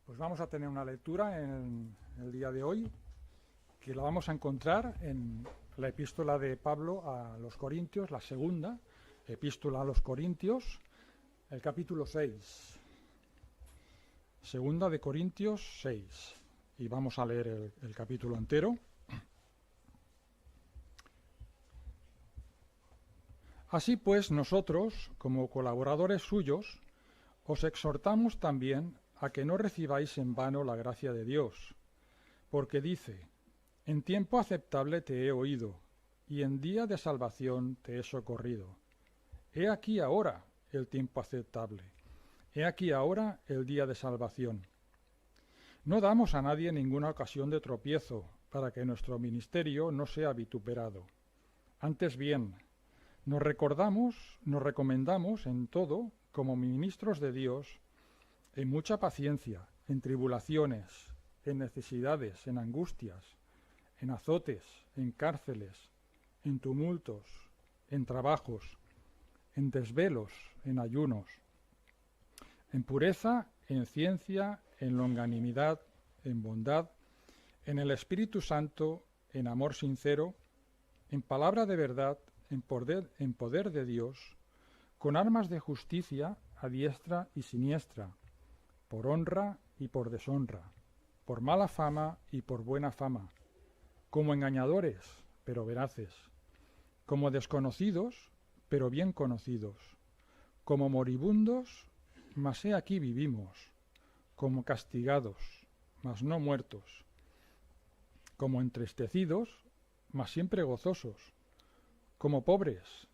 Pues vamos a tener una lectura en el día de hoy que la vamos a encontrar en la epístola de Pablo a los Corintios, la segunda epístola a los Corintios, el capítulo 6. Segunda de Corintios 6. Y vamos a leer el capítulo entero. Así pues, nosotros, como colaboradores suyos, os exhortamos también a que no recibáis en vano la gracia de Dios, porque dice: en tiempo aceptable te he oído, y en día de salvación te he socorrido. He aquí ahora el tiempo aceptable, he aquí ahora el día de salvación. No damos a nadie ninguna ocasión de tropiezo, para que nuestro ministerio no sea vituperado. Antes bien, nos recomendamos en todo, como ministros de Dios, en mucha paciencia, en tribulaciones, en necesidades, en angustias, en azotes, en cárceles, en tumultos, en trabajos, en desvelos, en ayunos, en pureza, en ciencia, en longanimidad, en bondad, en el Espíritu Santo, en amor sincero, en palabra de verdad, en poder de Dios, con armas de justicia a diestra y siniestra, por honra y por deshonra, por mala fama y por buena fama, como engañadores, pero veraces, como desconocidos, pero bien conocidos, como moribundos, mas he aquí vivimos, como castigados, mas no muertos, como entristecidos, mas siempre gozosos, como pobres,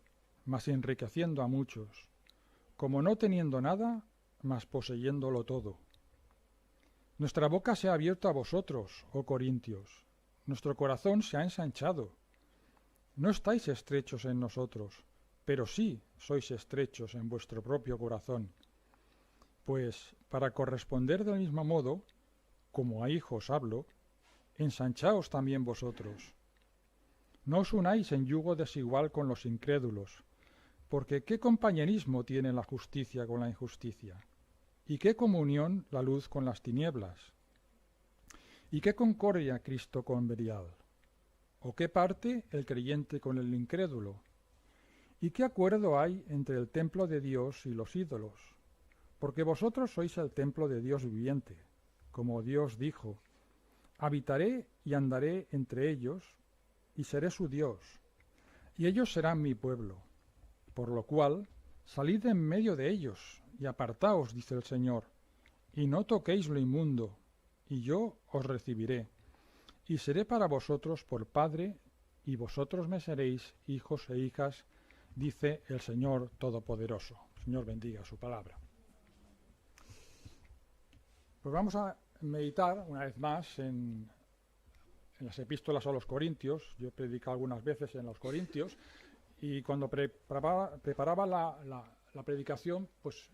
mas enriqueciendo a muchos, como no teniendo nada, mas poseyéndolo todo. Nuestra boca se ha abierto a vosotros, oh Corintios, nuestro corazón se ha ensanchado. No estáis estrechos en nosotros, pero sí sois estrechos en vuestro propio corazón. Pues, para corresponder del mismo modo, como a hijos hablo, ensanchaos también vosotros. No os unáis en yugo desigual con los incrédulos, porque ¿qué compañerismo tiene la justicia con la injusticia? ¿Y qué comunión la luz con las tinieblas? ¿Y qué concordia Cristo con Belial? ¿O qué parte el creyente con el incrédulo? ¿Y qué acuerdo hay entre el templo de Dios y los ídolos? Porque vosotros sois el templo de Dios viviente, como Dios dijo: habitaré y andaré entre ellos, y seré su Dios, y ellos serán mi pueblo. Por lo cual, salid en medio de ellos, y apartaos, dice el Señor, y no toquéis lo inmundo, y yo os recibiré, y seré para vosotros por Padre, y vosotros me seréis hijos e hijas, dice el Señor Todopoderoso. El Señor bendiga su palabra. Pues vamos a meditar una vez más en las epístolas a los Corintios. Yo he predicado algunas veces en los Corintios, y cuando preparaba la predicación, pues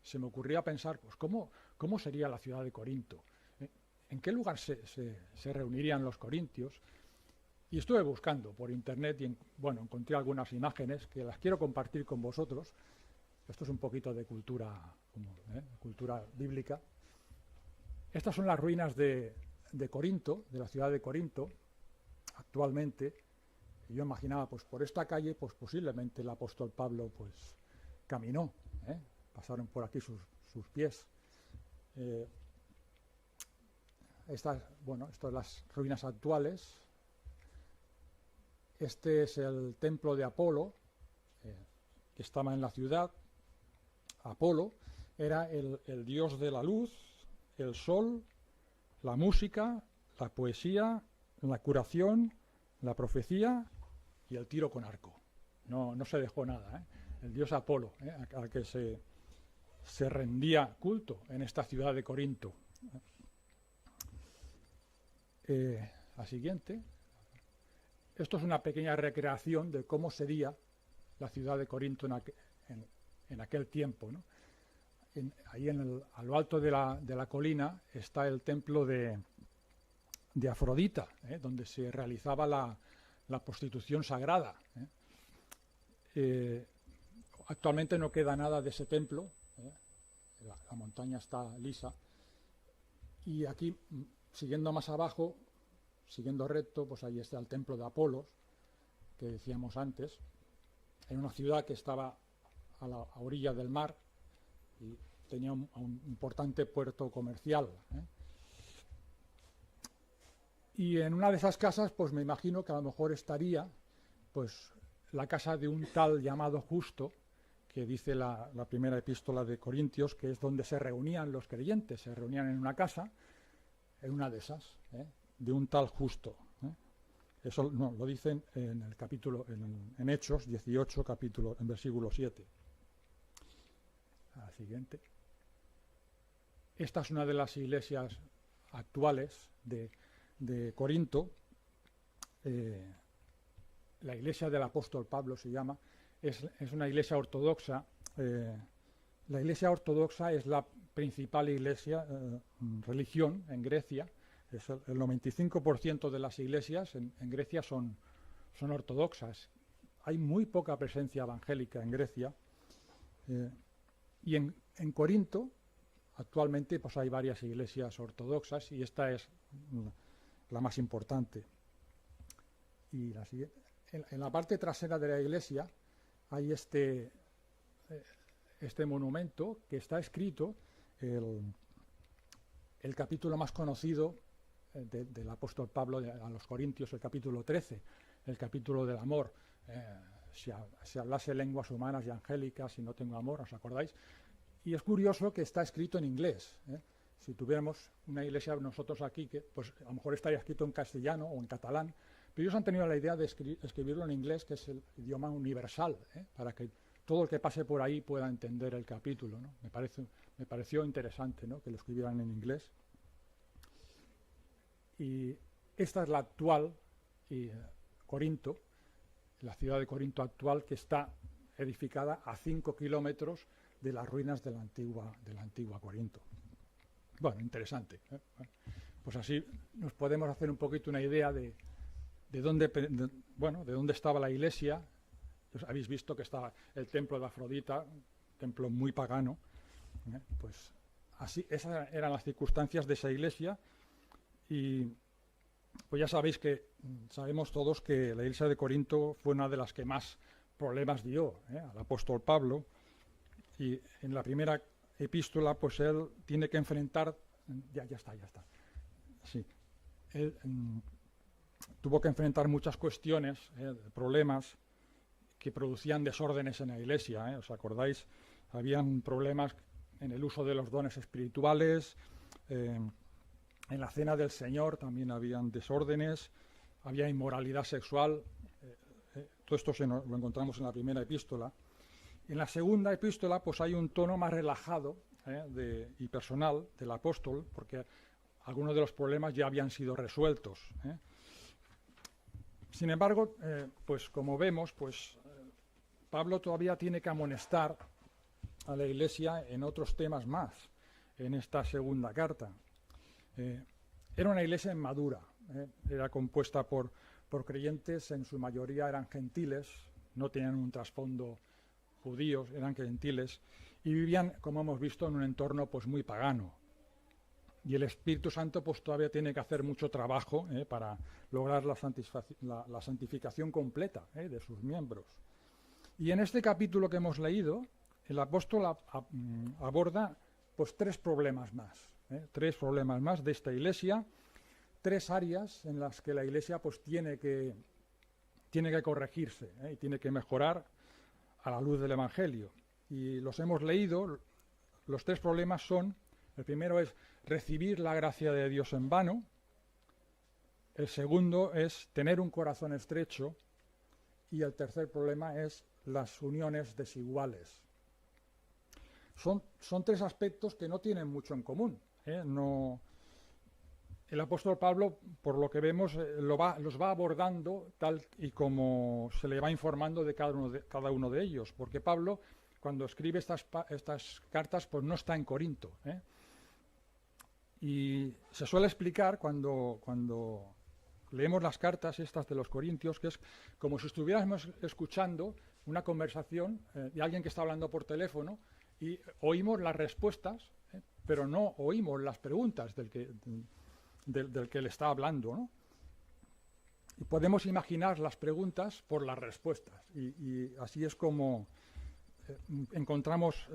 se me ocurría pensar, pues ¿cómo sería la ciudad de Corinto? ¿En qué lugar se reunirían los corintios? Y estuve buscando por internet y encontré algunas imágenes que las quiero compartir con vosotros. Esto es un poquito de cultura bíblica. Estas son las ruinas de Corinto, de la ciudad de Corinto, actualmente. Yo imaginaba, pues por esta calle, pues posiblemente el apóstol Pablo pues caminó, pasaron por aquí sus pies. Estas son las ruinas actuales. Este es el templo de Apolo, que estaba en la ciudad. Apolo era el dios de la luz, el sol, la música, la poesía, la curación, la profecía y el tiro con arco. No se dejó nada, el dios Apolo, al que se rendía culto en esta ciudad de Corinto. La siguiente. Esto es una pequeña recreación de cómo sería la ciudad de Corinto en aquel tiempo, ¿no? Ahí a lo alto de la colina está el templo de Afrodita, donde se realizaba la prostitución sagrada. Actualmente no queda nada de ese templo, la montaña está lisa, Y aquí, siguiendo más abajo, siguiendo recto, pues ahí está el templo de Apolos, que decíamos antes, en una ciudad que estaba a la orilla del mar y tenía un importante puerto comercial. Y en una de esas casas, pues me imagino que a lo mejor estaría pues la casa de un tal llamado Justo, que dice la primera epístola de Corintios, que es donde se reunían los creyentes, se reunían en una casa, en una de esas, de un tal Justo. Eso no, lo dicen en el capítulo, en Hechos 18, capítulo, en versículo 7. A la siguiente. Esta es una de las iglesias actuales de Corinto. La iglesia del apóstol Pablo se llama. Es una iglesia ortodoxa. La iglesia ortodoxa es la principal iglesia, religión en Grecia. Es el 95% de las iglesias en Grecia son ortodoxas. Hay muy poca presencia evangélica en Grecia. Y en Corinto, actualmente, pues hay varias iglesias ortodoxas y esta es la más importante. Y la siguiente, en la parte trasera de la iglesia hay este monumento que está escrito, el capítulo más conocido del apóstol Pablo a los Corintios, el capítulo 13, el capítulo del amor. Si hablase lenguas humanas y angélicas y no tengo amor, ¿os acordáis? Y es curioso que está escrito en inglés. Si tuviéramos una iglesia nosotros aquí, que pues a lo mejor estaría escrito en castellano o en catalán, pero ellos han tenido la idea de escribirlo en inglés, que es el idioma universal, para que todo el que pase por ahí pueda entender el capítulo, ¿no? Me pareció interesante, ¿no?, que lo escribieran en inglés. Y esta es la actual Corinto, la ciudad de Corinto actual, que está edificada a 5 kilómetros de las ruinas de la antigua Corinto. Bueno, interesante. Pues así nos podemos hacer un poquito una idea de dónde estaba la iglesia. Pues habéis visto que estaba el templo de Afrodita, un templo muy pagano. Pues así, esas eran las circunstancias de esa iglesia. Y pues ya sabemos todos que la iglesia de Corinto fue una de las que más problemas dio al apóstol Pablo. Y en la primera epístola, pues él tiene que enfrentar, ya está. Sí, él tuvo que enfrentar muchas cuestiones, problemas que producían desórdenes en la iglesia. ¿Os acordáis? Habían problemas en el uso de los dones espirituales, en la cena del Señor también habían desórdenes, había inmoralidad sexual. Todo esto lo encontramos en la primera epístola. En la segunda epístola pues hay un tono más relajado y personal del apóstol, porque algunos de los problemas ya habían sido resueltos. Sin embargo, pues como vemos, pues Pablo todavía tiene que amonestar a la iglesia en otros temas más, en esta segunda carta. Era una iglesia inmadura, era compuesta por creyentes, en su mayoría eran gentiles, no tenían un trasfondo judíos, eran gentiles, y vivían, como hemos visto, en un entorno pues muy pagano. Y el Espíritu Santo pues todavía tiene que hacer mucho trabajo para lograr la santificación completa de sus miembros. Y en este capítulo que hemos leído, el apóstol aborda pues tres problemas más de esta iglesia, tres áreas en las que la iglesia pues tiene que corregirse y tiene que mejorar a la luz del Evangelio. Y los hemos leído. Los tres problemas son: el primero es recibir la gracia de Dios en vano, el segundo es tener un corazón estrecho, y el tercer problema es las uniones desiguales. Son tres aspectos que no tienen mucho en común. No, el apóstol Pablo, por lo que vemos, los va abordando tal y como se le va informando de cada uno de ellos, porque Pablo, cuando escribe estas cartas, pues no está en Corinto. Y se suele explicar cuando leemos las cartas estas de los Corintios, que es como si estuviéramos escuchando una conversación de alguien que está hablando por teléfono y oímos las respuestas, pero no oímos las preguntas del que le está hablando, ¿no? Y podemos imaginar las preguntas por las respuestas, y así es como encontramos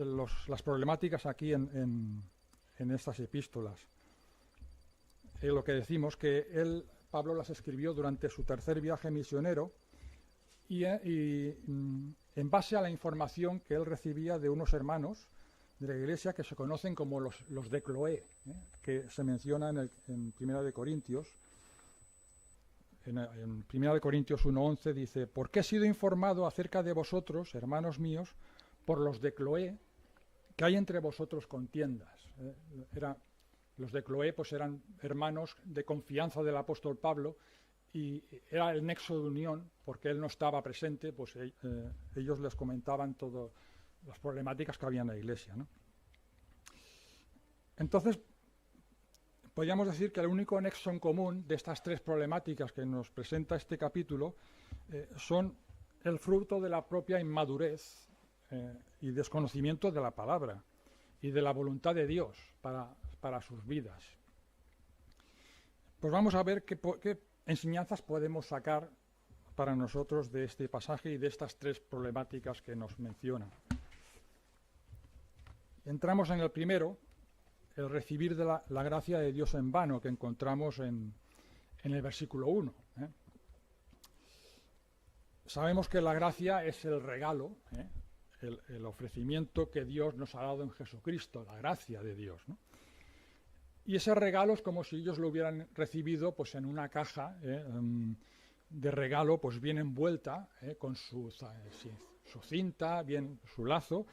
las problemáticas aquí en estas epístolas. Lo que decimos que Pablo las escribió durante su tercer viaje misionero y en base a la información que él recibía de unos hermanos de la iglesia que se conocen como los de Cloé, que se menciona en Primera de Corintios. En Primera de Corintios 1:11 dice: porque he sido informado acerca de vosotros, hermanos míos, por los de Cloé, que hay entre vosotros contiendas. Los de Cloé pues eran hermanos de confianza del apóstol Pablo, y era el nexo de unión, porque él no estaba presente, pues ellos les comentaban todas las problemáticas que había en la iglesia, ¿no? Entonces, podríamos decir que el único nexo en común de estas tres problemáticas que nos presenta este capítulo son el fruto de la propia inmadurez y desconocimiento de la palabra y de la voluntad de Dios para sus vidas. Pues vamos a ver qué enseñanzas podemos sacar para nosotros de este pasaje y de estas tres problemáticas que nos menciona. Entramos en el primero, el recibir de la gracia de Dios en vano, que encontramos en el versículo 1. Sabemos que la gracia es el regalo, el ofrecimiento que Dios nos ha dado en Jesucristo, la gracia de Dios, ¿no? Y ese regalo es como si ellos lo hubieran recibido pues en una caja de regalo, pues bien envuelta, con su cinta, bien su lazo,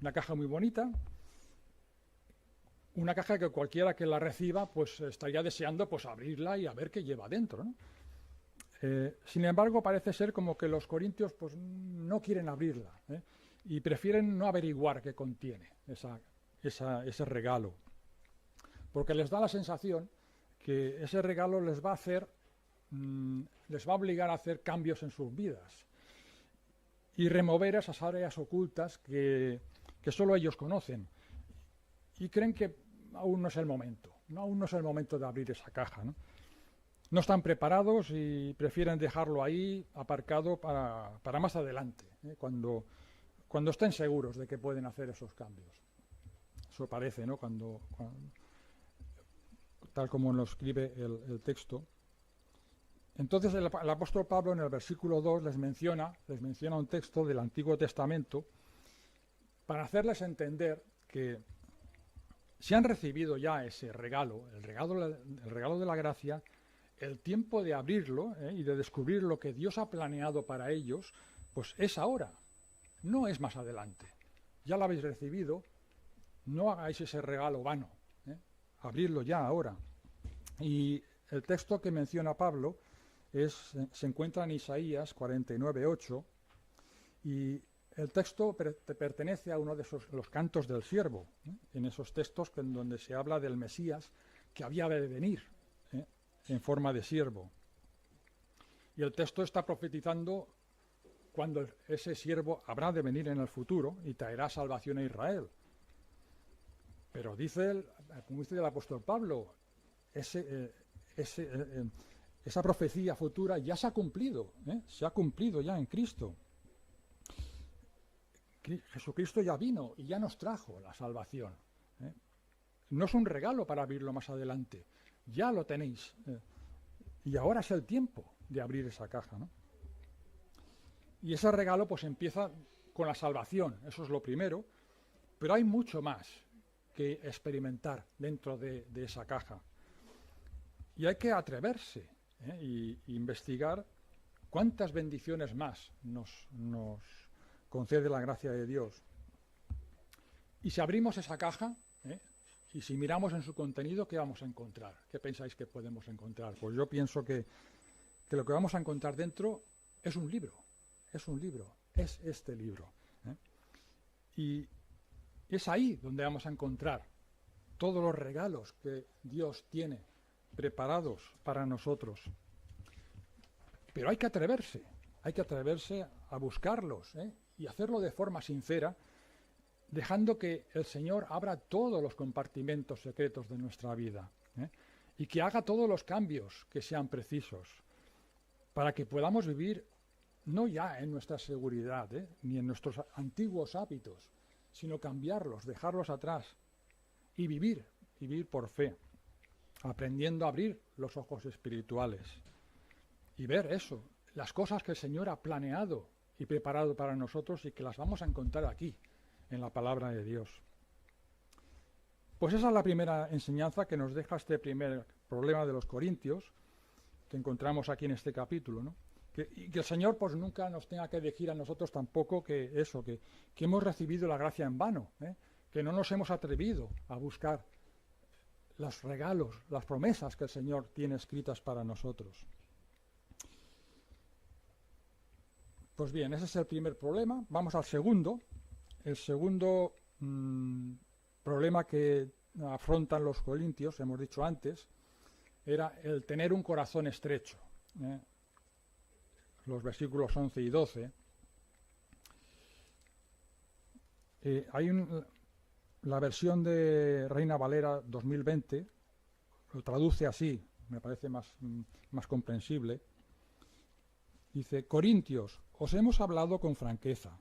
una caja muy bonita, una caja que cualquiera que la reciba pues estaría deseando pues abrirla y a ver qué lleva dentro, ¿no? Sin embargo, parece ser como que los corintios pues no quieren abrirla, y prefieren no averiguar qué contiene ese regalo, porque les da la sensación que ese regalo les va a obligar a hacer cambios en sus vidas y remover esas áreas ocultas que solo ellos conocen, y creen que aún no es el momento, aún no es el momento de abrir esa caja, ¿no? No están preparados y prefieren dejarlo ahí aparcado para más adelante, cuando estén seguros de que pueden hacer esos cambios. Eso parece, ¿no? Tal como lo escribe el texto. Entonces el apóstol Pablo en el versículo 2 les menciona un texto del Antiguo Testamento para hacerles entender que si han recibido ya ese regalo, el regalo de la gracia, el tiempo de abrirlo y de descubrir lo que Dios ha planeado para ellos, pues es ahora, no es más adelante. Ya lo habéis recibido, no hagáis ese regalo vano, abrirlo ya ahora. Y el texto que menciona Pablo se encuentra en Isaías 49:8, y el texto pertenece a uno de los cantos del siervo, en esos textos en donde se habla del Mesías que había de venir en forma de siervo. Y el texto está profetizando cuando ese siervo habrá de venir en el futuro y traerá salvación a Israel. Pero como dice el apóstol Pablo, esa profecía futura ya se ha cumplido ya en Cristo. Jesucristo ya vino y ya nos trajo la salvación. No es un regalo para abrirlo más adelante, ya lo tenéis. Y ahora es el tiempo de abrir esa caja, ¿no? Y ese regalo pues empieza con la salvación, eso es lo primero, pero hay mucho más que experimentar dentro de esa caja. Y hay que atreverse y investigar cuántas bendiciones más nos concede la gracia de Dios. Y si abrimos esa caja, y si miramos en su contenido, ¿qué vamos a encontrar? ¿Qué pensáis que podemos encontrar? Pues yo pienso que lo que vamos a encontrar dentro es un libro, es este libro. Y es ahí donde vamos a encontrar todos los regalos que Dios tiene preparados para nosotros. Pero hay que atreverse a buscarlos, y hacerlo de forma sincera dejando que el Señor abra todos los compartimentos secretos de nuestra vida, y que haga todos los cambios que sean precisos para que podamos vivir no ya en nuestra seguridad, ni en nuestros antiguos hábitos, sino cambiarlos, dejarlos atrás y vivir por fe, aprendiendo a abrir los ojos espirituales y ver eso, las cosas que el Señor ha planeado y preparado para nosotros y que las vamos a encontrar aquí, en la palabra de Dios. Pues esa es la primera enseñanza que nos deja este primer problema de los corintios, que encontramos aquí en este capítulo, ¿no? Y que el Señor pues nunca nos tenga que decir a nosotros tampoco que hemos recibido la gracia en vano, que no nos hemos atrevido a buscar los regalos, las promesas que el Señor tiene escritas para nosotros. Pues bien, ese es el primer problema. Vamos al segundo. El segundo problema que afrontan los corintios, hemos dicho antes, era el tener un corazón estrecho. Los versículos 11 y 12. La versión de Reina Valera 2020 lo traduce así, me parece más comprensible. Dice: Corintios, os hemos hablado con franqueza,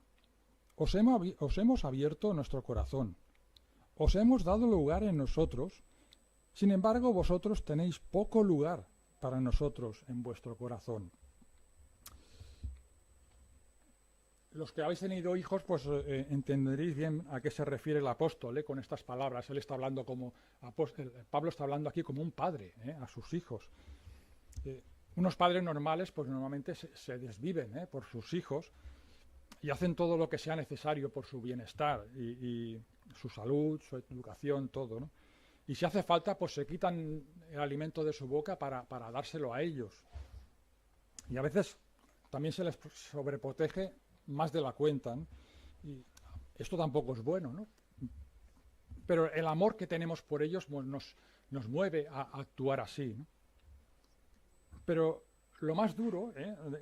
os hemos abierto nuestro corazón, os hemos dado lugar en nosotros, sin embargo vosotros tenéis poco lugar para nosotros en vuestro corazón. Los que habéis tenido hijos, pues entenderéis bien a qué se refiere el apóstol con estas palabras. Él está hablando Pablo está hablando aquí como un padre a sus hijos. Unos padres normales, pues normalmente se desviven por sus hijos y hacen todo lo que sea necesario por su bienestar y su salud, su educación, todo, ¿no? Y si hace falta, pues se quitan el alimento de su boca para dárselo a ellos. Y a veces también se les sobreprotege más de la cuenta, ¿no? Y esto tampoco es bueno, ¿no? Pero el amor que tenemos por ellos nos mueve a actuar así, ¿no? Pero lo más duro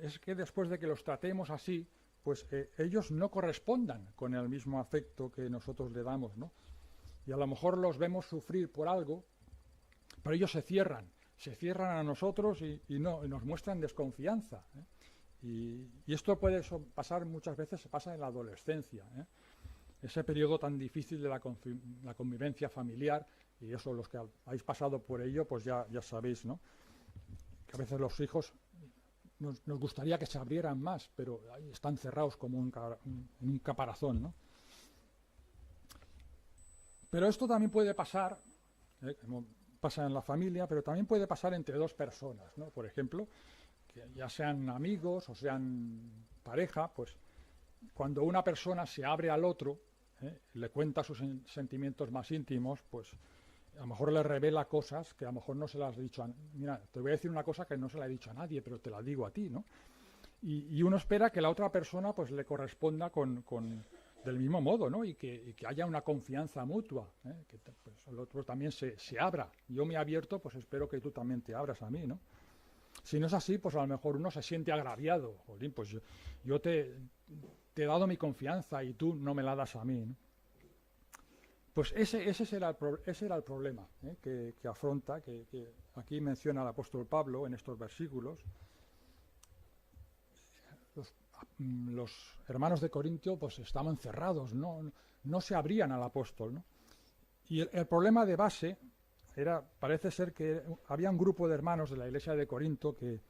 es que después de que los tratemos así, pues ellos no correspondan con el mismo afecto que nosotros le damos, ¿no? Y a lo mejor los vemos sufrir por algo, pero ellos se cierran a nosotros y nos muestran desconfianza, Y esto puede pasar muchas veces, se pasa en la adolescencia, ese periodo tan difícil de la convivencia familiar, y eso los que habéis pasado por ello, pues ya sabéis, ¿no? Que a veces los hijos nos gustaría que se abrieran más, pero ahí están cerrados como en un caparazón, ¿no? Pero esto también puede pasar, como pasa en la familia, pero también puede pasar entre dos personas, ¿no? Por ejemplo, que ya sean amigos o sean pareja, pues cuando una persona se abre al otro, le cuenta sus sentimientos más íntimos, pues a lo mejor le revela cosas que a lo mejor no se las ha dicho mira, te voy a decir una cosa que no se la he dicho a nadie, pero te la digo a ti, ¿no? Y uno espera que la otra persona pues le corresponda del mismo modo, ¿no? Y que haya una confianza mutua, que pues, el otro también se abra. Yo me he abierto, pues espero que tú también te abras a mí, ¿no? Si no es así, pues a lo mejor uno se siente agraviado. Jolín, pues yo te he dado mi confianza y tú no me la das a mí, ¿no? Pues ese era el problema que afronta, que aquí menciona el apóstol Pablo en estos versículos. Los hermanos de Corintio pues estaban cerrados, no se abrían al apóstol, ¿no? Y el problema de base parece ser que había un grupo de hermanos de la iglesia de Corinto que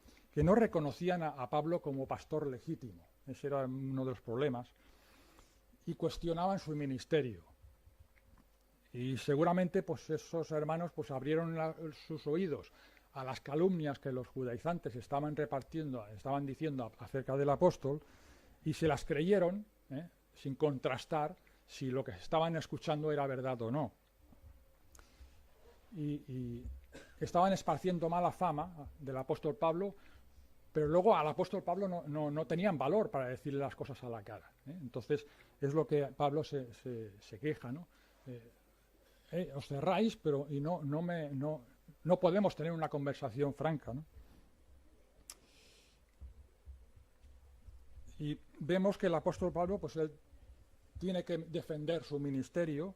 no reconocían a Pablo como pastor legítimo. Ese era uno de los problemas. Y cuestionaban su ministerio. Y seguramente pues esos hermanos pues abrieron sus oídos a las calumnias que los judaizantes estaban diciendo acerca del apóstol, y se las creyeron sin contrastar si lo que estaban escuchando era verdad o no. Y estaban esparciendo mala fama del apóstol Pablo, pero luego al apóstol Pablo no tenían valor para decirle las cosas a la cara. Entonces es lo que Pablo se queja, ¿no? Os cerráis, pero no podemos tener una conversación franca, ¿no? Y vemos que el apóstol Pablo, pues él tiene que defender su ministerio,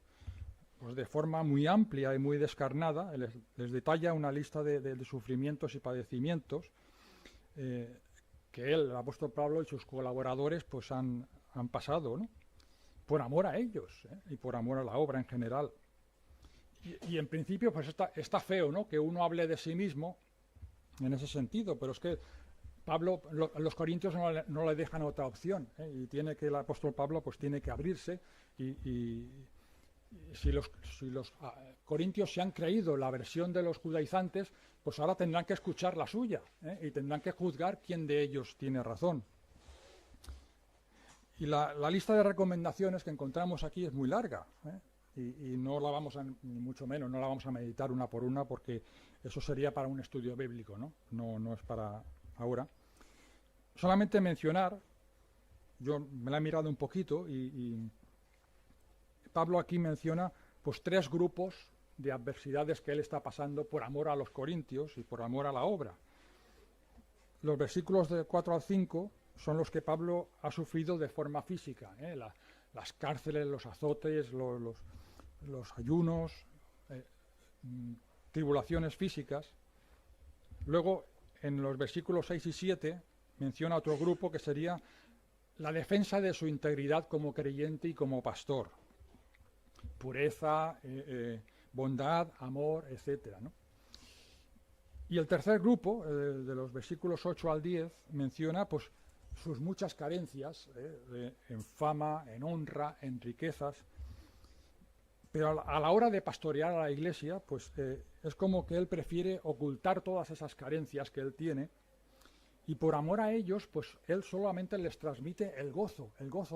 pues de forma muy amplia y muy descarnada, les detalla una lista de sufrimientos y padecimientos que él, el apóstol Pablo y sus colaboradores pues han pasado, ¿no? Por amor a ellos, y por amor a la obra en general. Y en principio pues está feo, ¿no?, que uno hable de sí mismo en ese sentido, pero es que Pablo, los corintios no le dejan otra opción, y tiene que el apóstol Pablo pues tiene que abrirse y si los corintios se han creído la versión de los judaizantes, pues ahora tendrán que escuchar la suya, y tendrán que juzgar quién de ellos tiene razón. Y la lista de recomendaciones que encontramos aquí es muy larga, y no la vamos a, ni mucho menos, no la vamos a meditar una por una, porque eso sería para un estudio bíblico, no es para ahora. Solamente mencionar, yo me la he mirado un poquito y Pablo aquí menciona pues 3 grupos de adversidades que él está pasando por amor a los corintios y por amor a la obra. Los versículos de 4 al 5 son los que Pablo ha sufrido de forma física, las cárceles, los azotes, los ayunos, tribulaciones físicas. Luego, en los versículos 6 y 7, menciona otro grupo que sería la defensa de su integridad como creyente y como pastor. Pureza, bondad, amor, etcétera, ¿no? Y el tercer grupo, de los versículos 8 al 10, menciona pues sus muchas carencias, en fama, en honra, en riquezas. Pero a la hora de pastorear a la iglesia, pues es como que él prefiere ocultar todas esas carencias que él tiene, y por amor a ellos, pues él solamente les transmite el gozo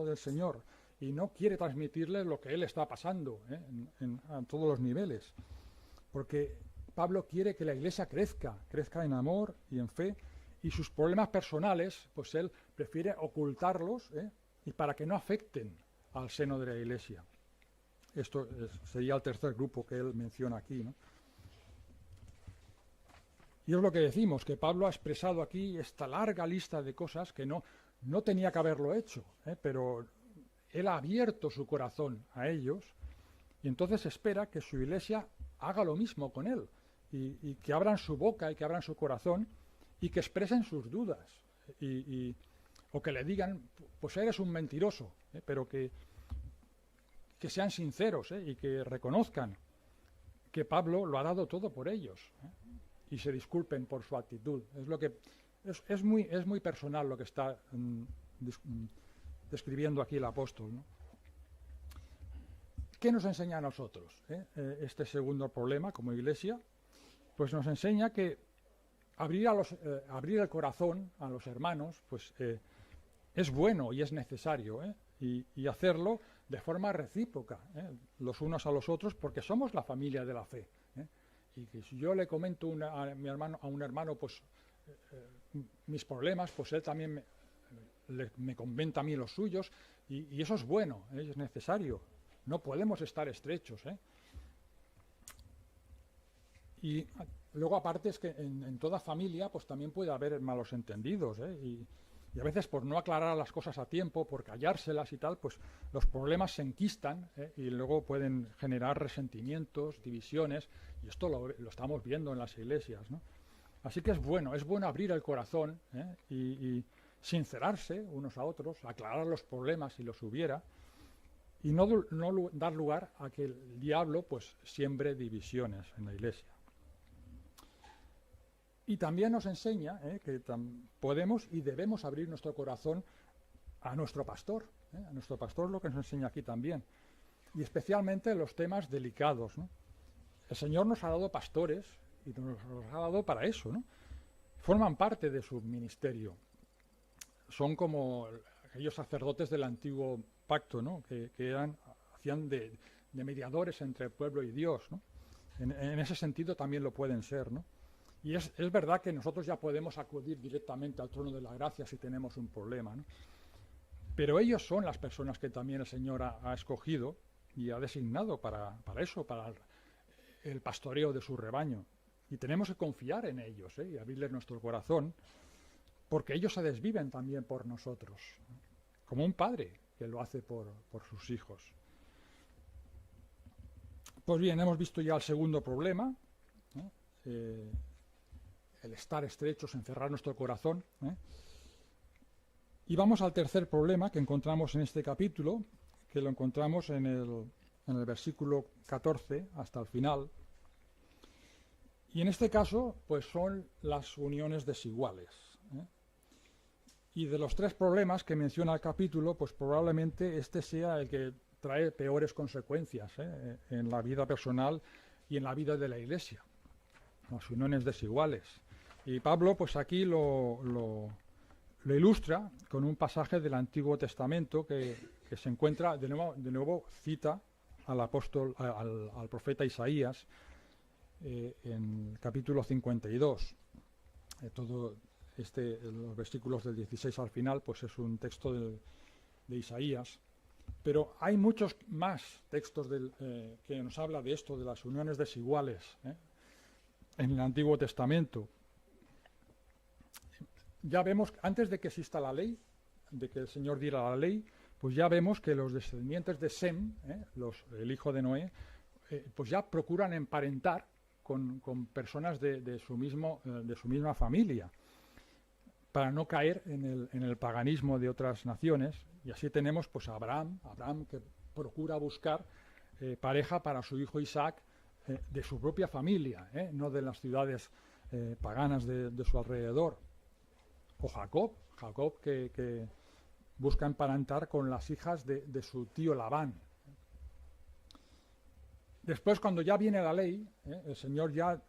del Señor, y no quiere transmitirles lo que él está pasando, a todos los niveles. Porque Pablo quiere que la iglesia crezca en amor y en fe, y sus problemas personales, pues él prefiere ocultarlos, y para que no afecten al seno de la iglesia. Esto sería el tercer grupo que él menciona aquí, ¿no? Y es lo que decimos, que Pablo ha expresado aquí esta larga lista de cosas que no tenía que haberlo hecho, pero él ha abierto su corazón a ellos, y entonces espera que su iglesia haga lo mismo con él, y que abran su boca y que abran su corazón, y que expresen sus dudas, o que le digan, pues eres un mentiroso, pero que sean sinceros, y que reconozcan que Pablo lo ha dado todo por ellos, y se disculpen por su actitud. Es lo que es muy personal lo que está describiendo aquí el apóstol, ¿no? ¿Qué nos enseña a nosotros, este segundo problema como iglesia? Pues nos enseña que abrir el corazón a los hermanos pues es bueno y es necesario, y hacerlo de forma recíproca, los unos a los otros, porque somos la familia de la fe, y que si yo le comento a un hermano pues mis problemas, pues él también me comenta a mí los suyos, y eso es bueno, es necesario. No podemos estar estrechos, Y luego, aparte, es que en toda familia pues también puede haber malos entendidos, y a veces por no aclarar las cosas a tiempo, por callárselas y tal, pues los problemas se enquistan, y luego pueden generar resentimientos, divisiones, y esto lo estamos viendo en las iglesias, ¿no? Así que es bueno abrir el corazón, y sincerarse unos a otros, aclarar los problemas si los hubiera, y no dar lugar a que el diablo pues siembre divisiones en la iglesia. Y también nos enseña que podemos y debemos abrir nuestro corazón a nuestro pastor, lo que nos enseña aquí también, y especialmente en los temas delicados, ¿no? El Señor nos ha dado pastores y nos los ha dado para eso, ¿no? Forman parte de su ministerio. Son como aquellos sacerdotes del antiguo pacto, ¿no? que hacían de mediadores entre el pueblo y Dios, ¿no? En ese sentido también lo pueden ser, ¿no? Y es verdad que nosotros ya podemos acudir directamente al trono de la gracia si tenemos un problema, ¿no? Pero ellos son las personas que también el Señor ha escogido y ha designado para eso, para el pastoreo de su rebaño. Y tenemos que confiar en ellos, y abrirles nuestro corazón, porque ellos se desviven también por nosotros, como un padre que lo hace por sus hijos. Pues bien, hemos visto ya el segundo problema, ¿no? El estar estrechos, encerrar nuestro corazón, ¿eh? Y vamos al tercer problema que encontramos en este capítulo, que lo encontramos en el versículo 14 hasta el final. Y en este caso, pues son las uniones desiguales, ¿eh? Y de los tres problemas que menciona el capítulo, pues probablemente este sea el que trae peores consecuencias, ¿eh? En la vida personal y en la vida de la Iglesia, las uniones desiguales. Y Pablo, pues aquí lo ilustra con un pasaje del Antiguo Testamento que se encuentra, de nuevo cita al apóstol, al profeta Isaías, en el capítulo 52. Todo los versículos del 16 al final, pues es un texto de Isaías. Pero hay muchos más textos que nos habla de esto, de las uniones desiguales, ¿eh? En el Antiguo Testamento. Ya vemos, antes de que exista la ley, de que el Señor diera la ley, pues ya vemos que los descendientes de Sem, el hijo de Noé, pues ya procuran emparentar con personas de su misma familia, para no caer en el paganismo de otras naciones. Y así tenemos pues a Abraham que procura buscar pareja para su hijo Isaac, de su propia familia, no de las ciudades paganas de su alrededor. O Jacob que busca emparentar con las hijas de su tío Labán. Después, cuando ya viene la ley, el Señor ya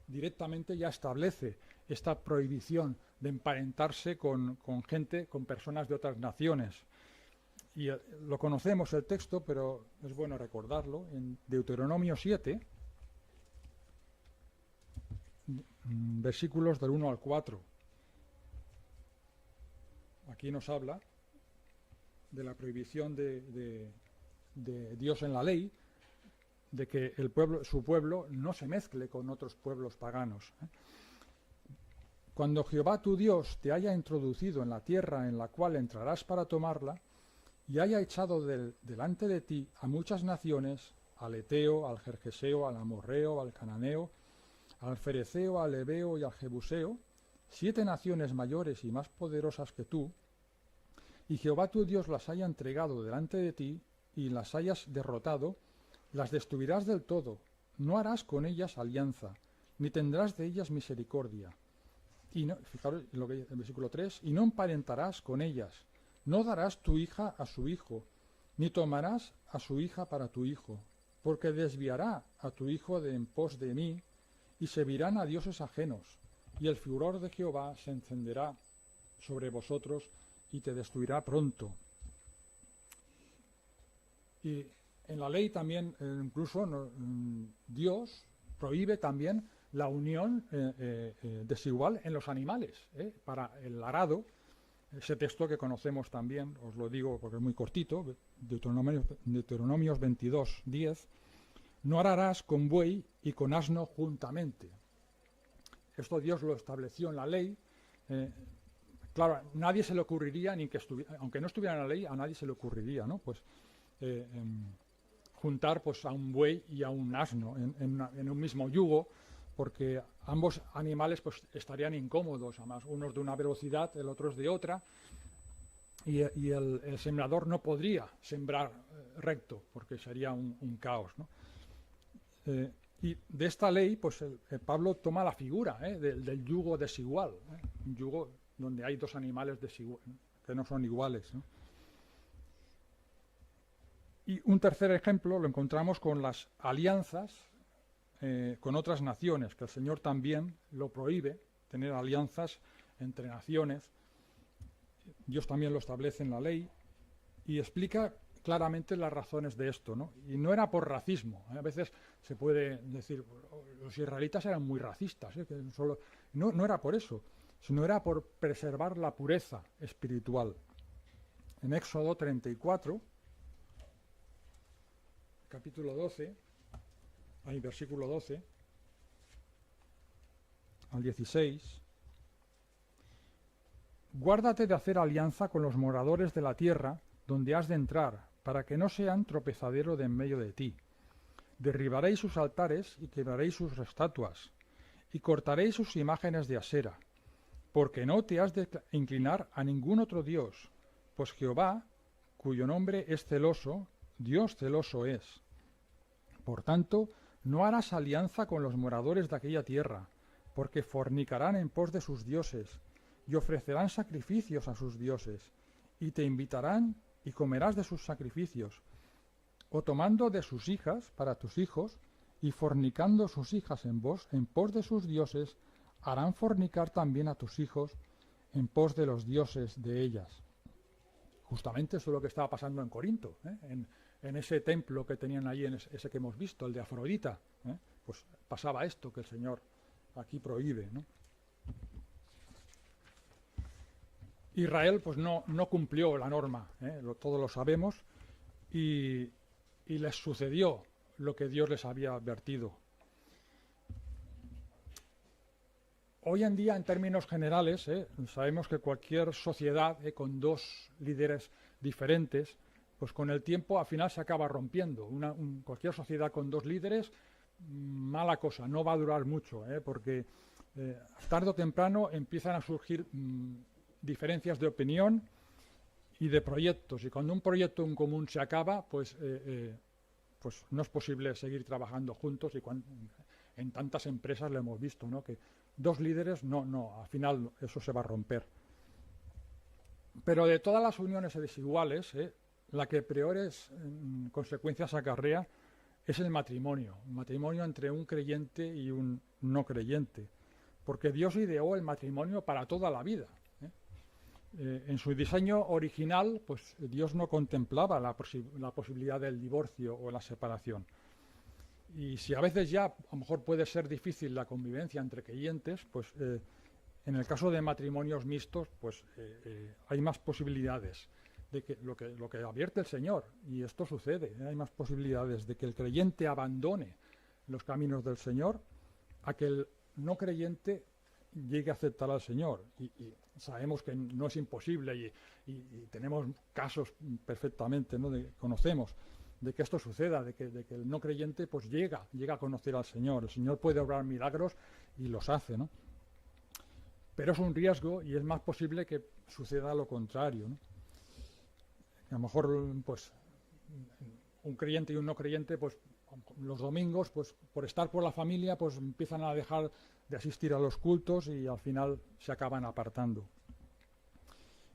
directamente ya establece esta prohibición de emparentarse con personas de otras naciones. Y lo conocemos el texto, pero es bueno recordarlo. En Deuteronomio 7, versículos del 1 al 4. Aquí nos habla de la prohibición de Dios en la ley, de que su pueblo no se mezcle con otros pueblos paganos. Cuando Jehová tu Dios te haya introducido en la tierra en la cual entrarás para tomarla, y haya echado delante de ti a muchas naciones, al Eteo, al Gergeseo, al Amorreo, al Cananeo, al Fereceo, al Heveo y al Jebuseo, 7 naciones mayores y más poderosas que tú, y Jehová tu Dios las haya entregado delante de ti, y las hayas derrotado, las destruirás del todo, no harás con ellas alianza, ni tendrás de ellas misericordia. Y no, fijaros lo que dice el versículo 3, y no emparentarás con ellas, no darás tu hija a su hijo, ni tomarás a su hija para tu hijo, porque desviará a tu hijo de en pos de mí, y servirán a dioses ajenos, y el furor de Jehová se encenderá sobre vosotros, y te destruirá pronto. Y en la ley también, incluso Dios prohíbe también la unión desigual en los animales, para el arado. Ese texto que conocemos también, os lo digo porque es muy cortito, Deuteronomios 22, 10, no ararás con buey y con asno juntamente. Esto Dios lo estableció en la ley. Claro, nadie se le ocurriría, aunque no estuviera en la ley, a nadie se le ocurriría, ¿no? Pues juntar pues a un buey y a un asno en un mismo yugo, porque ambos animales pues estarían incómodos, además unos de una velocidad, el otro es de otra, y el sembrador no podría sembrar recto, porque sería un caos, ¿no? Y de esta ley, pues Pablo toma la figura del yugo desigual, un yugo donde hay dos animales que no son iguales, ¿no? Y un tercer ejemplo lo encontramos con las alianzas con otras naciones, que el Señor también lo prohíbe, tener alianzas entre naciones. Dios también lo establece en la ley y explica claramente las razones de esto, ¿no? Y no era por racismo. A veces se puede decir, los israelitas eran muy racistas, que no era por eso, sino era por preservar la pureza espiritual. En Éxodo 34, capítulo 12, versículo 12 al 16, guárdate de hacer alianza con los moradores de la tierra donde has de entrar, para que no sean tropezadero de en medio de ti. Derribaréis sus altares y quebraréis sus estatuas, y cortaréis sus imágenes de Asera, porque no te has de inclinar a ningún otro Dios, pues Jehová, cuyo nombre es celoso, Dios celoso es. Por tanto, no harás alianza con los moradores de aquella tierra, porque fornicarán en pos de sus dioses, y ofrecerán sacrificios a sus dioses, y te invitarán y comerás de sus sacrificios, o tomando de sus hijas para tus hijos, y fornicando sus hijas en pos de sus dioses, harán fornicar también a tus hijos en pos de los dioses de ellas. Justamente eso es lo que estaba pasando en Corinto, en ese templo que tenían allí, en ese que hemos visto, el de Afrodita, pues pasaba esto que el Señor aquí prohíbe, ¿no? Israel pues no cumplió la norma, todos lo sabemos, y les sucedió lo que Dios les había advertido. Hoy en día, en términos generales, sabemos que cualquier sociedad con dos líderes diferentes, pues con el tiempo al final se acaba rompiendo. Cualquier sociedad con dos líderes, mala cosa, no va a durar mucho, porque tarde o temprano empiezan a surgir diferencias de opinión y de proyectos, y cuando un proyecto en común se acaba, pues no es posible seguir trabajando juntos, y en tantas empresas lo hemos visto, ¿no? Que dos líderes, al final eso se va a romper. Pero de todas las uniones desiguales, la que peores consecuencias acarrea es el matrimonio entre un creyente y un no creyente, porque Dios ideó el matrimonio para toda la vida. En su diseño original, pues Dios no contemplaba la posibilidad del divorcio o la separación. Y si a veces ya a lo mejor puede ser difícil la convivencia entre creyentes, pues en el caso de matrimonios mixtos, pues hay más posibilidades de que lo que advierte el Señor, y esto sucede, hay más posibilidades de que el creyente abandone los caminos del Señor a que el no creyente llegue a aceptar al Señor. Y sabemos que no es imposible, y tenemos casos perfectamente, ¿no? Conocemos de que esto suceda, de que el no creyente pues llega a conocer al Señor. El Señor puede obrar milagros y los hace, ¿no? Pero es un riesgo, y es más posible que suceda lo contrario, ¿no? A lo mejor pues un creyente y un no creyente, pues los domingos, pues por estar por la familia, pues empiezan a dejar de asistir a los cultos y al final se acaban apartando.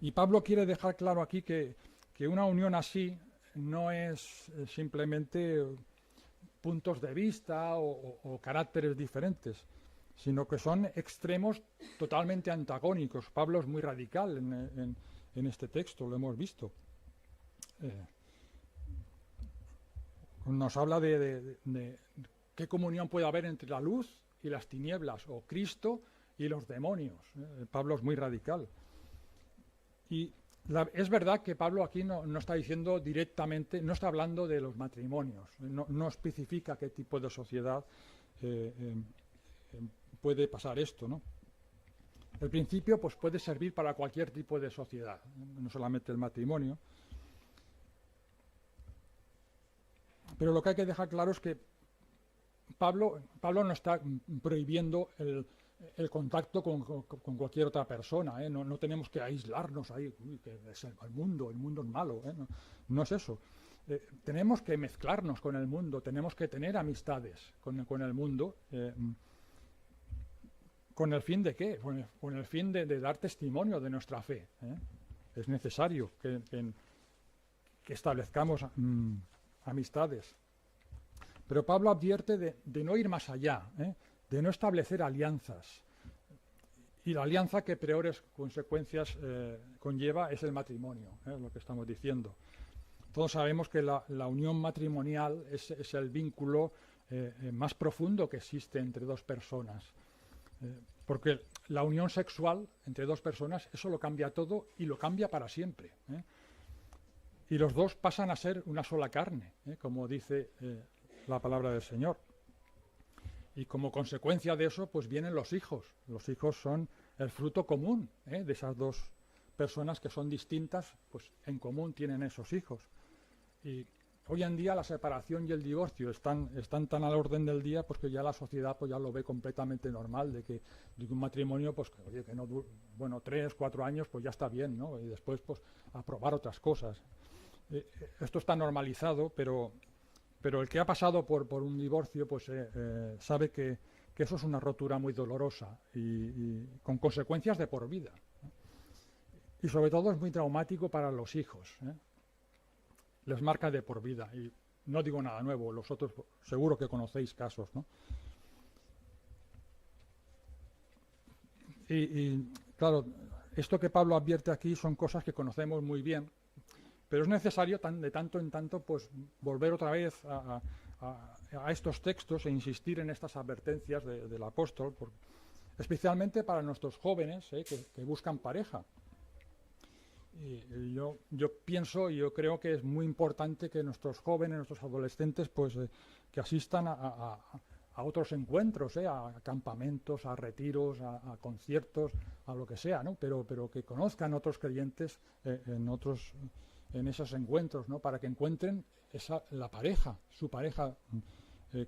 Y Pablo quiere dejar claro aquí que una unión así no es simplemente puntos de vista o caracteres diferentes, sino que son extremos totalmente antagónicos. Pablo es muy radical en este texto, lo hemos visto. Nos habla de qué comunión puede haber entre la luz y las tinieblas, o Cristo y los demonios. Pablo es muy radical. Y es verdad que Pablo aquí no está diciendo directamente, no está hablando de los matrimonios, no especifica qué tipo de sociedad puede pasar esto, ¿no? El principio pues puede servir para cualquier tipo de sociedad, no solamente el matrimonio. Pero lo que hay que dejar claro es que Pablo no está prohibiendo el contacto con cualquier otra persona, no tenemos que aislarnos ahí, que es el mundo es malo, no es eso. Tenemos que mezclarnos con el mundo, tenemos que tener amistades con el mundo, ¿con el fin de qué? Con el fin de dar testimonio de nuestra fe. Es necesario que establezcamos amistades. Pero Pablo advierte de no ir más allá, de no establecer alianzas. Y la alianza que peores consecuencias conlleva es el matrimonio, lo que estamos diciendo. Todos sabemos que la unión matrimonial es el vínculo más profundo que existe entre dos personas. Porque la unión sexual entre dos personas, eso lo cambia todo y lo cambia para siempre. Y los dos pasan a ser una sola carne, como dice la palabra del Señor. Y como consecuencia de eso, pues vienen los hijos. Los hijos son el fruto común de esas dos personas que son distintas, pues en común tienen esos hijos. Y hoy en día la separación y el divorcio están tan al orden del día, pues que ya la sociedad pues ya lo ve completamente normal, de que un matrimonio, pues oye, que no, bueno, 3, 4 años, pues ya está bien, ¿no? Y después, pues, a probar otras cosas. Esto está normalizado, pero el que ha pasado por un divorcio, pues sabe que eso es una rotura muy dolorosa y con consecuencias de por vida. Y sobre todo es muy traumático para los hijos, ¿eh? Les marca de por vida. Y no digo nada nuevo, los otros seguro que conocéis casos, ¿no? Y claro, esto que Pablo advierte aquí son cosas que conocemos muy bien, pero es necesario de tanto en tanto pues volver otra vez a estos textos e insistir en estas advertencias del apóstol, especialmente para nuestros jóvenes que buscan pareja. Y yo pienso y yo creo que es muy importante que nuestros jóvenes, nuestros adolescentes, pues que asistan a otros encuentros, a campamentos, a retiros, a conciertos, a lo que sea, ¿no? Pero que conozcan otros creyentes en esos encuentros, ¿no? Para que encuentren la pareja, su pareja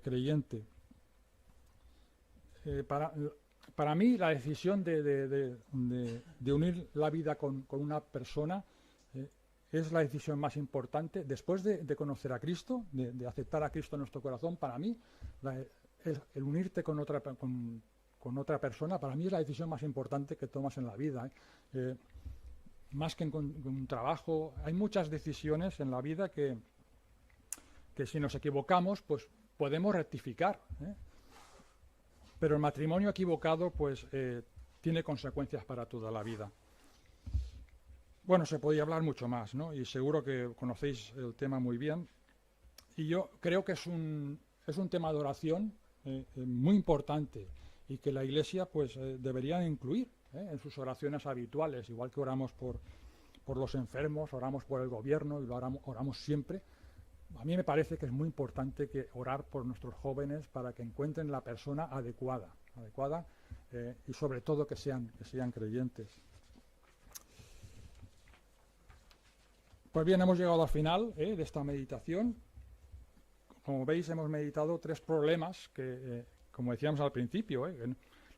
creyente. Para mí la decisión de unir la vida con una persona es la decisión más importante. Después de conocer a Cristo, de aceptar a Cristo en nuestro corazón, para mí el unirte con otra persona, para mí es la decisión más importante que tomas en la vida. Más que en un trabajo, hay muchas decisiones en la vida que si nos equivocamos, pues podemos rectificar, pero el matrimonio equivocado pues tiene consecuencias para toda la vida. Bueno, se podría hablar mucho más, ¿no? Y seguro que conocéis el tema muy bien. Y yo creo que es un tema de oración muy importante y que la Iglesia pues debería incluir en sus oraciones habituales, igual que oramos por los enfermos, oramos por el gobierno y lo oramos siempre. A mí me parece que es muy importante que orar por nuestros jóvenes para que encuentren la persona adecuada y sobre todo que sean creyentes. Pues bien, hemos llegado al final de esta meditación. Como veis, hemos meditado 3 problemas que, como decíamos al principio,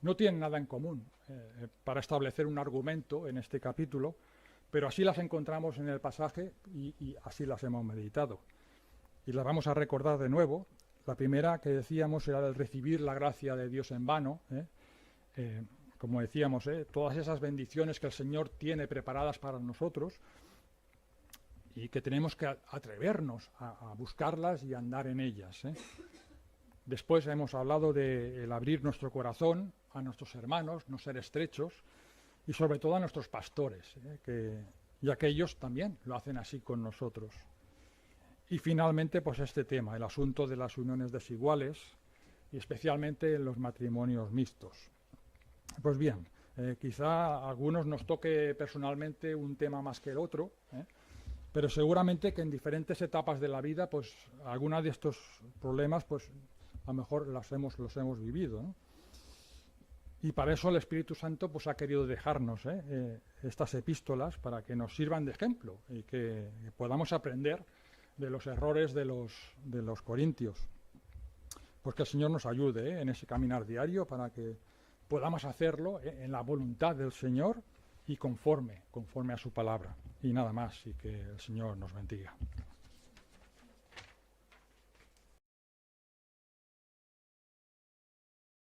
no tienen nada en común para establecer un argumento en este capítulo, pero así las encontramos en el pasaje y así las hemos meditado. Y las vamos a recordar de nuevo. La primera que decíamos era el recibir la gracia de Dios en vano. Como decíamos, todas esas bendiciones que el Señor tiene preparadas para nosotros y que tenemos que atrevernos a buscarlas y andar en ellas. Después hemos hablado del abrir nuestro corazón a nuestros hermanos, no ser estrechos, y sobre todo a nuestros pastores, ya que ellos también lo hacen así con nosotros. Y finalmente, pues este tema, el asunto de las uniones desiguales, y especialmente en los matrimonios mixtos. Pues bien, quizá a algunos nos toque personalmente un tema más que el otro, pero seguramente que en diferentes etapas de la vida, pues alguna de estos problemas, pues a lo mejor los hemos vivido, ¿no? Y para eso el Espíritu Santo pues ha querido dejarnos estas epístolas para que nos sirvan de ejemplo y que podamos aprender de los errores de los corintios. Pues que el Señor nos ayude en ese caminar diario para que podamos hacerlo en la voluntad del Señor y conforme a su palabra. Y nada más, y que el Señor nos bendiga.